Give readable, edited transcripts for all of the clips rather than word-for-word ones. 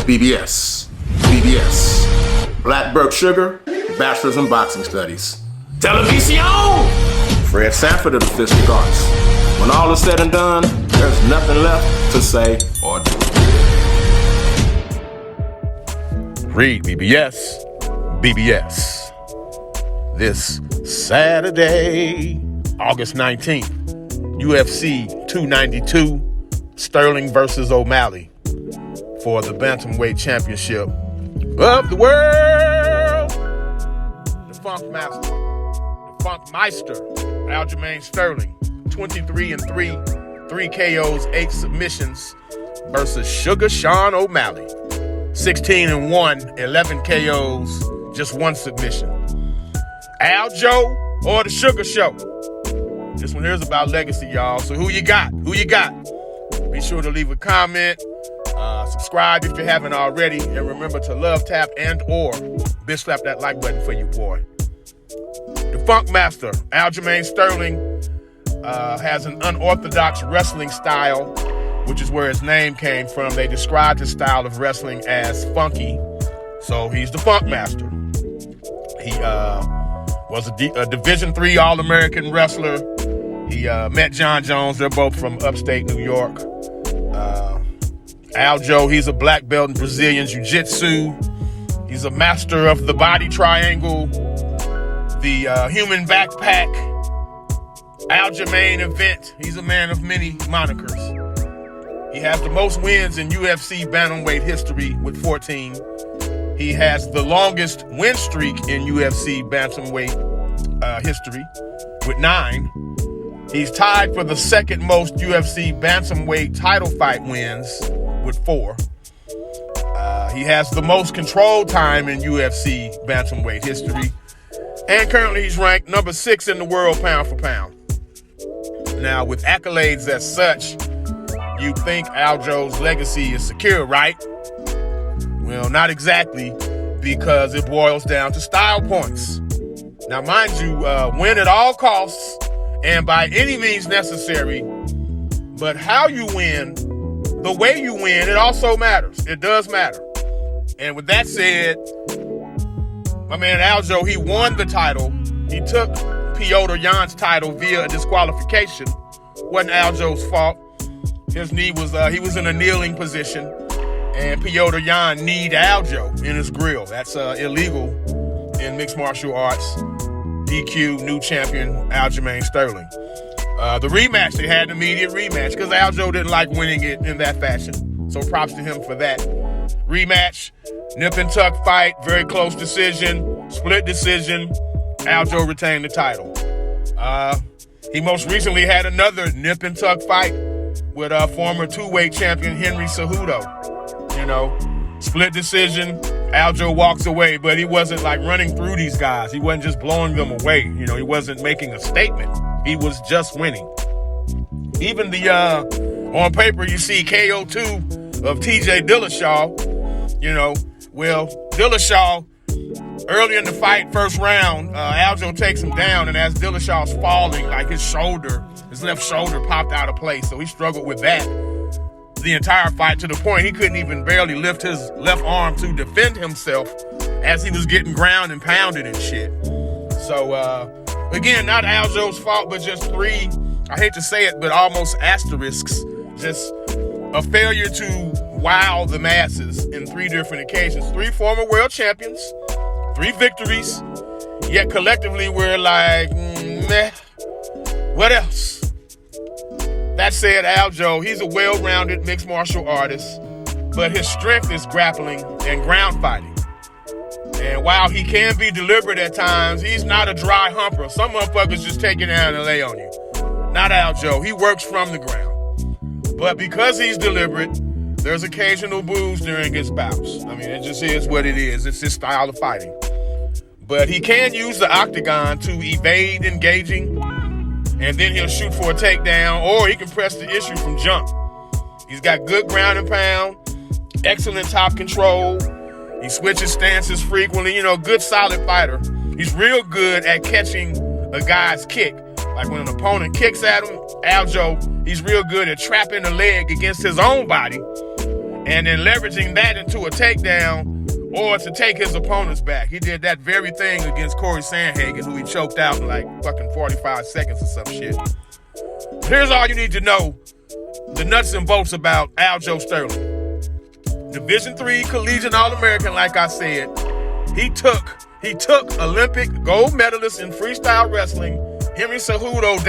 REED-BBS. BBS. Blackberg Sugar, Bachelor's in Boxing Studies. Television! Fred Sanford of the Fistic Arts. When all is said and done, there's nothing left to say or do. REED-BBS. BBS. This Saturday, August 19th, UFC 292, Sterling versus O'Malley for the Bantamweight Championship of the world. The FunkMaster, Aljamain Sterling, 23-3, 3 KOs, 8 submissions, versus Suga SeanO'Malley, 16-1, 11 KOs, just 1 submission. ALJO or the Sugar Show? This one here is about legacy, y'all. So who you got? Who you got? Be sure to leave a comment. Subscribe if you haven't already. And remember to love, tap, and or bitch slap that like button for you, boy. The FunkMaster, Aljamain Sterling, has an unorthodox wrestling style, which is where his name came from. They described his style of wrestling as funky. So he's the FunkMaster. He was a Division III All-American wrestler. He met John Jones. They're both from upstate New York. ALJO, he's a black belt in Brazilian Jiu-Jitsu. He's a master of the body triangle, the human backpack, Aljamain event. He's a man of many monikers. He has the most wins in UFC Bantamweight history with 14. He has the longest win streak in UFC Bantamweight history with 9. He's tied for the second most UFC Bantamweight title fight wins with 4. He has the most control time in UFC Bantamweight history. And currently he's ranked number 6 in the world pound for pound. Now, with accolades as such, you think ALJO's legacy is secure, right? Well, not exactly, because it boils down to style points. Now, mind you, win at all costs and by any means necessary, but how you win, the way you win, it also matters. It does matter. And with that said, my man ALJO, he won the title. He took Petr Yan's title via a disqualification. Wasn't ALJO's fault. His knee was, he was in a kneeling position, and Petr Yan kneed ALJO in his grill. That's illegal in mixed martial arts. DQ, new champion, Aljamain Sterling. The rematch, they had an immediate rematch because ALJO didn't like winning it in that fashion. So props to him for that. Rematch, nip and tuck fight, very close decision, split decision. ALJO retained the title. He most recently had another nip and tuck fight with former 2-weight champion Henry Cejudo. You know, split decision. ALJO walks away, but he wasn't like running through these guys. He wasn't just blowing them away. You know, he wasn't making a statement. He was just winning. Even the, on paper, you see KO2 of TJ Dillashaw. You know, well, Dillashaw, early in the fight, first round, ALJO takes him down, and as Dillashaw's falling, like his left shoulder popped out of place. So he struggled with that the entire fight, to the point he couldn't even barely lift his left arm to defend himself as he was getting ground and pounded and shit. So, again, not ALJO's fault, but just 3, I hate to say it, but almost asterisks. Just a failure to wow the masses in 3 different occasions. 3 former world champions, 3 victories, yet collectively we're like, meh, what else? That said, ALJO, he's a well-rounded mixed martial artist, but his strength is grappling and ground fighting. And while he can be deliberate at times, he's not a dry humper. Some motherfuckers just take it down and lay on you. Not ALJO. He works from the ground. But because he's deliberate, there's occasional boos during his bouts. I mean, it just is what it is. It's his style of fighting. But he can use the octagon to evade engaging, and then he'll shoot for a takedown, or he can press the issue from jump. He's got good ground and pound, excellent top control. He switches stances frequently, you know, good solid fighter. He's real good at catching a guy's kick. Like when an opponent kicks at him, ALJO, he's real good at trapping the leg against his own body and then leveraging that into a takedown or to take his opponents back. He did that very thing against Corey Sandhagen, who he choked out in like fucking 45 seconds or some shit. Here's all you need to know, the nuts and bolts about Aljo Sterling. Division III collegiate All-American, like I said. He took Olympic gold medalist in freestyle wrestling, Henry Cejudo,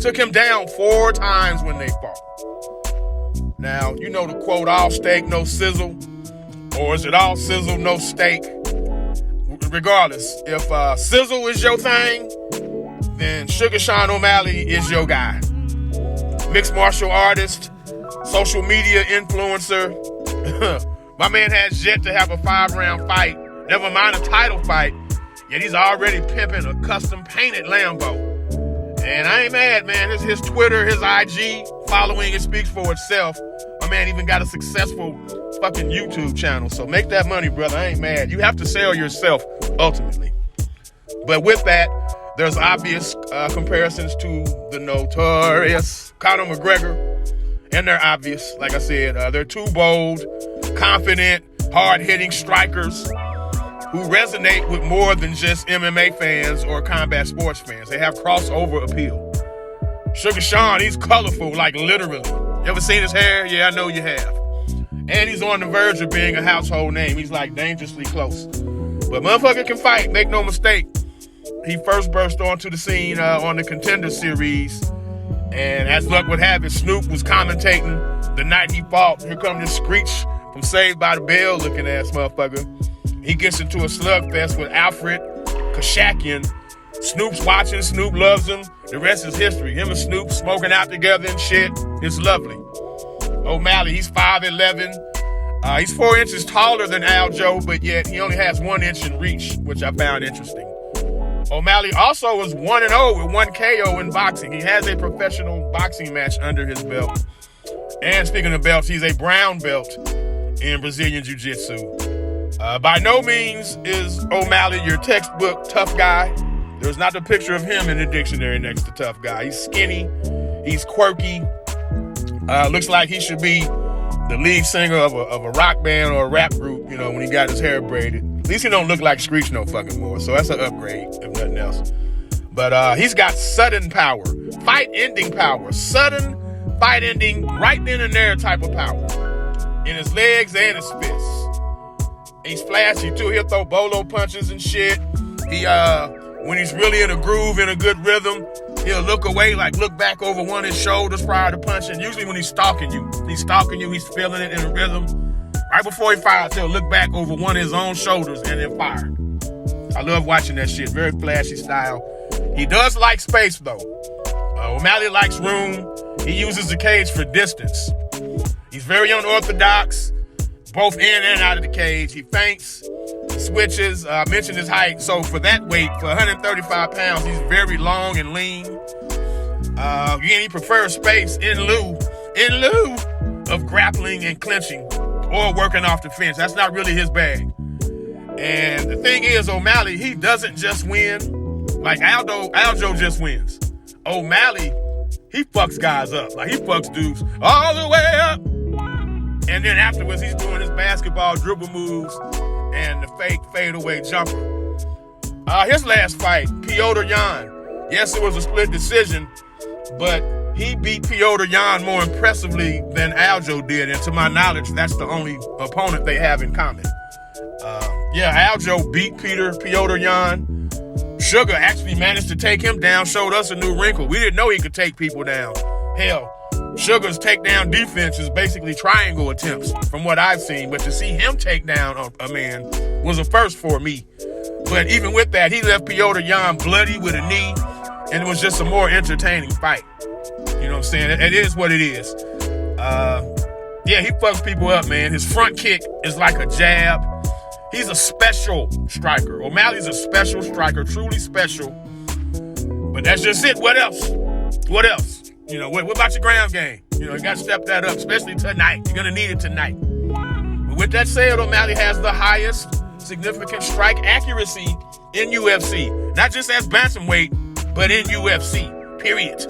took him down 4 times when they fought. Now, you know the quote, all steak, no sizzle, or is it all sizzle, no steak? Regardless, if sizzle is your thing, then Sugar SeanO'Malley is your guy. Mixed martial artist, social media influencer. My man has yet to have a 5-round fight, never mind a title fight, yet he's already pimping a custom painted Lambo. And I ain't mad, man. His Twitter, his IG following, it speaks for itself. My man even got a successful fucking YouTube channel. So make that money, brother. I ain't mad. You have to sell yourself, ultimately. But with that, there's obvious comparisons to the notorious Conor McGregor. And they're obvious. Like I said, they're two bold, confident, hard-hitting strikers who resonate with more than just MMA fans or combat sports fans. They have crossover appeal. Sugar Sean, he's colorful, like literally. You ever seen his hair? Yeah, I know you have. And he's on the verge of being a household name. He's like dangerously close. But motherfucker can fight, make no mistake. He first burst onto the scene on the Contender Series. And as luck would have it, Snoop was commentating the night he fought. Here comes this Screech from Saved by the Bell looking ass motherfucker. He gets into a slugfest with Alfred Kashakian. Snoop's watching, Snoop loves him. The rest is history. Him and Snoop smoking out together and shit. It's lovely. O'Malley, he's 5'11". He's 4 inches taller than Aljo, but yet he only has 1 inch in reach, which I found interesting. O'Malley also is 1-0 with 1 KO in boxing. He has a professional boxing match under his belt. And speaking of belts, he's a brown belt in Brazilian Jiu-Jitsu. By no means is O'Malley your textbook tough guy. There's not a picture of him in the dictionary next to tough guy. He's skinny. He's quirky. Looks like he should be the lead singer of a rock band or a rap group, you know, when he got his hair braided. At least he don't look like Screech no fucking more, so that's an upgrade, if nothing else. But he's got sudden power, fight-ending power, sudden fight-ending, right then and there type of power in his legs and his fists. He's flashy, too. He'll throw bolo punches and shit. He, when he's really in a groove, in a good rhythm, he'll look away, like look back over one of his shoulders prior to punching. Usually when he's stalking you, he's feeling it in a rhythm. Right before he fires, he'll look back over one of his own shoulders and then fire. I love watching that shit. Very flashy style. He does like space, though. O'Malley likes room. He uses the cage for distance. He's very unorthodox, both in and out of the cage. He feints, switches. I mentioned his height. So for that weight, for 135 pounds, he's very long and lean. Again, he prefers space in lieu of grappling and clinching or working off the fence. That's not really his bag. And the thing is, O'Malley, he doesn't just win like Aljo just wins. O'Malley, he fucks guys up. Like, he fucks dudes all the way up. And then afterwards, he's doing his basketball dribble moves and the fake fadeaway jumper. His last fight, Piotr Jan. Yes, it was a split decision, but he beat Piotr Jan more impressively than Aljo did. And to my knowledge, that's the only opponent they have in common. Aljo beat Piotr Jan. Sugar actually managed to take him down, showed us a new wrinkle. We didn't know he could take people down. Hell, Sugar's takedown defense is basically triangle attempts from what I've seen. But to see him take down a man was a first for me. But even with that, he left Piotr Jan bloody with a knee, and it was just a more entertaining fight. You know what I'm saying? It is what it is. He fucks people up, man. His front kick is like a jab. He's a special striker. O'Malley's a special striker, truly special. But that's just it. What else? What else? You know, what about your ground game? You know, you got to step that up, especially tonight. You're going to need it tonight. But with that said, O'Malley has the highest significant strike accuracy in UFC. Not just as bantamweight, but in UFC, period.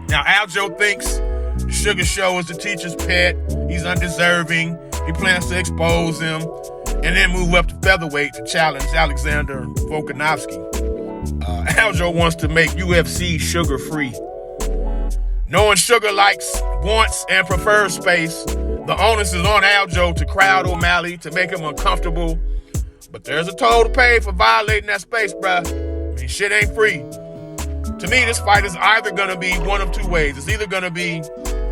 Now, Aljo thinks The Sugar Show is the teacher's pet. He's undeserving. He plans to expose him and then move up to featherweight to challenge Alexander Volkanovski. ALJO wants to make UFC sugar-free. Knowing Sugar likes, wants, and prefers space, the onus is on ALJO to crowd O'Malley to make him uncomfortable. But there's a toll to pay for violating that space, bruh. I mean, shit ain't free. To me, this fight is either going to be one of two ways. It's either going to be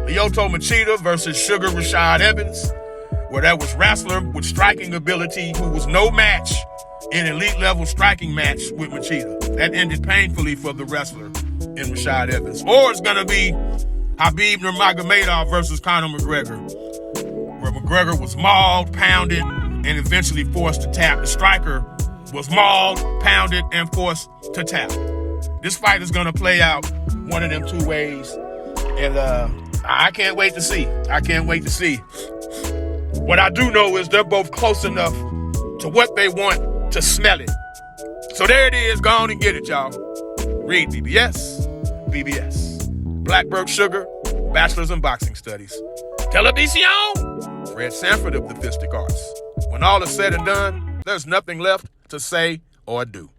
Lyoto Machida versus Sugar Rashad Evans, where that was wrestler with striking ability who was no match in elite-level striking match with Machida. That ended painfully for the wrestler in Rashad Evans. Or it's going to be Khabib Nurmagomedov versus Conor McGregor, where McGregor was mauled, pounded, and eventually forced to tap. The striker was mauled, pounded, and forced to tap. This fight is going to play out one of them two ways, and I can't wait to see. I can't wait to see. What I do know is they're both close enough to what they want to smell it. So there it is. Go on and get it, y'all. REED-BBS, BBS. Blackbird Sugar, Bachelor's in Boxing Studies. Televisión, Fred Sanford of the Fistic Arts. When all is said and done, there's nothing left to say or do.